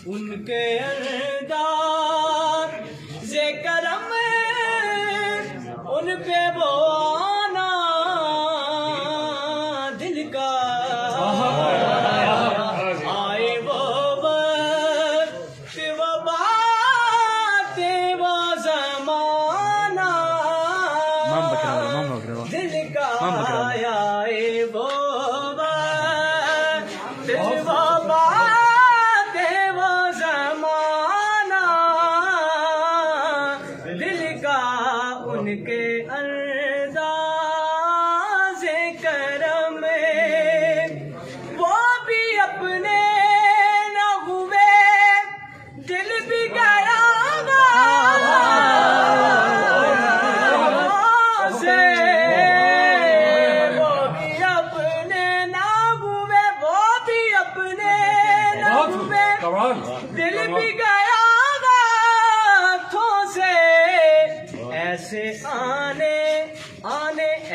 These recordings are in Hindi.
उनके अंदाज़ से करम उन पे वो आना दिल का आए वो वक्त वो बातें वो ज़माना दिल का आए वो वक्त वो बातें वो ज़माना दिल का उनके अंदाज़े करम वो भी अपने न हुए दिल भी गया से वो भी अपने न हुए वो भी अपने न हुए दिल भी गया हाथों से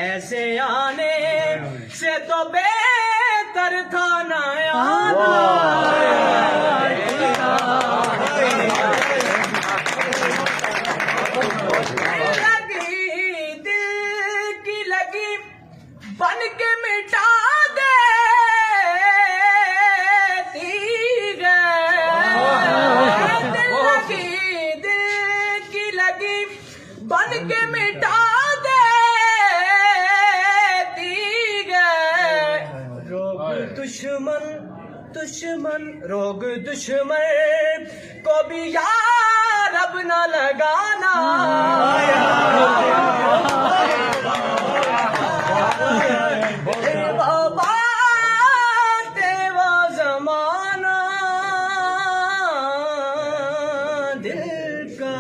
ऐसे आने से तो बेहतर था ना आना दिल की लगी बन के मिटा देती गए दिल की लगी बन के मिटा देती गए रोग दुश्मन को भी यार अब न लगाना वो ज़माना दिल का